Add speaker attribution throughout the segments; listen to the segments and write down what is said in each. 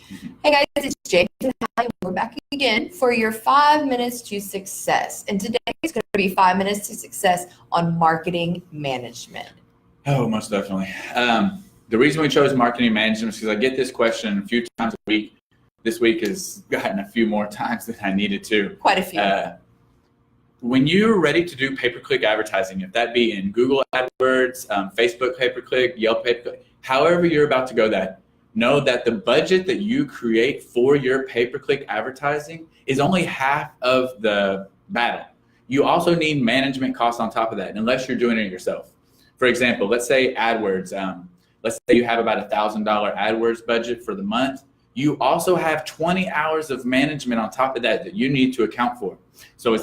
Speaker 1: Hey guys, it's Jake and Hallie. We're back again for your 5 minutes to success. And today is going to be 5 minutes to success on marketing management.
Speaker 2: Oh, most definitely. The reason we chose marketing management is because I get this question a few times a week. This week has gotten a few more times than I needed to.
Speaker 1: Quite a few.
Speaker 2: When you're ready to do pay-per-click advertising, if that be in Google AdWords, Facebook pay-per-click, Yelp pay-per-click, however you're about to go that, know that the budget that you create for your pay-per-click advertising is only half of the battle. You also need management costs on top of that, unless you're doing it yourself. For example, let's say AdWords. Let's say you have about $1,000 AdWords budget for the month. You also have 20 hours of management on top of that you need to account for. So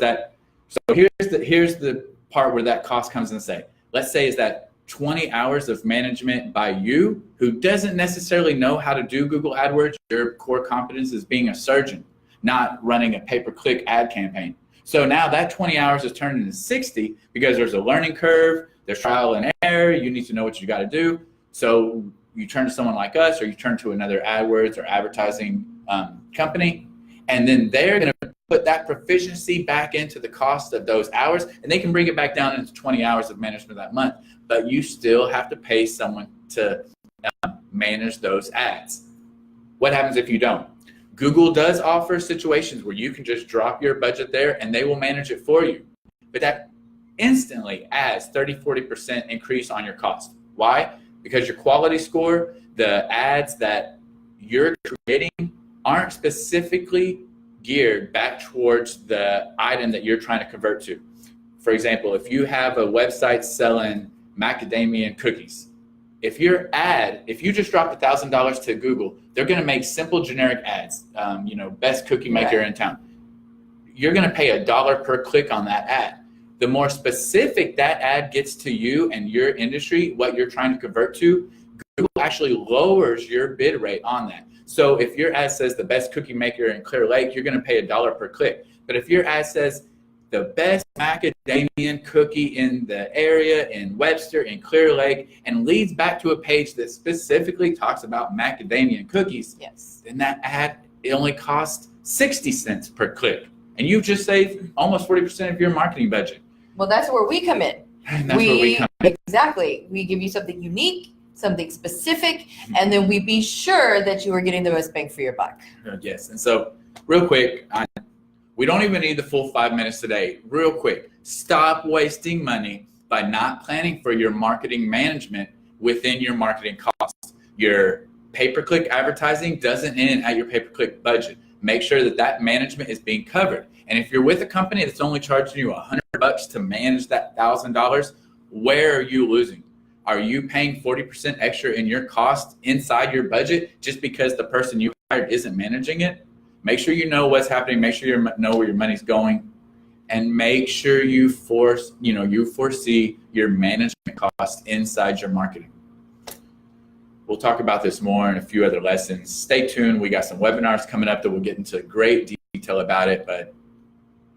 Speaker 2: here's the part where that cost comes into play. Let's say is that 20 hours of management by you who doesn't necessarily know how to do Google AdWords. Your core competence is being a surgeon, not running a pay-per-click ad campaign. So now that 20 hours is turned into 60 because there's a learning curve, there's trial and error, you need to know what you got to do. So you turn to someone like us, or you turn to another AdWords or advertising company, and then they're going to put that proficiency back into the cost of those hours, and they can bring it back down into 20 hours of management that month. But you still have to pay someone to manage those ads. What happens if you don't? Google does offer situations where you can just drop your budget there and they will manage it for you. But that instantly adds 30-40% increase on your cost. Why? Because your quality score, the ads that you're creating aren't specifically geared back towards the item that you're trying to convert to. For example, if you have a website selling macadamia cookies, if you just dropped $1,000 to Google, they're going to make simple generic ads, best cookie maker in town. You're going to pay $1 per click on that ad. The more specific that ad gets to you and your industry, what you're trying to convert to, Google actually lowers your bid rate on that. So if your ad says the best cookie maker in Clear Lake, you're going to pay $1 per click. But if your ad says the best macadamia cookie in the area in Webster in Clear Lake and leads back to a page that specifically talks about macadamia cookies,
Speaker 1: yes,
Speaker 2: then that ad, it only costs 60 cents per click. And you just saved almost 40% of your marketing budget.
Speaker 1: Well, that's where we come in.
Speaker 2: And that's where we come in.
Speaker 1: Exactly. We give you something unique, something specific, and then we be sure that you are getting the most bang for your buck.
Speaker 2: Yes. And so real quick, we don't even need the full 5 minutes today. Real quick, stop wasting money by not planning for your marketing management within your marketing costs. Your pay-per-click advertising doesn't end at your pay-per-click budget. Make sure that management is being covered. And if you're with a company that's only charging you $100 to manage that $1,000, where are you losing? Are you paying 40% extra in your cost inside your budget just because the person you hired isn't managing it? Make sure you know what's happening. Make sure you know where your money's going, and make sure you foresee your management costs inside your marketing. We'll talk about this more in a few other lessons. Stay tuned. We got some webinars coming up that we'll get into great detail about it. But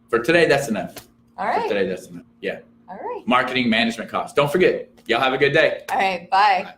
Speaker 2: for today, that's enough.
Speaker 1: All right.
Speaker 2: For today, that's enough. Yeah.
Speaker 1: All right.
Speaker 2: Marketing management costs. Don't forget. Y'all have a good day.
Speaker 1: All right. Bye.
Speaker 2: Bye.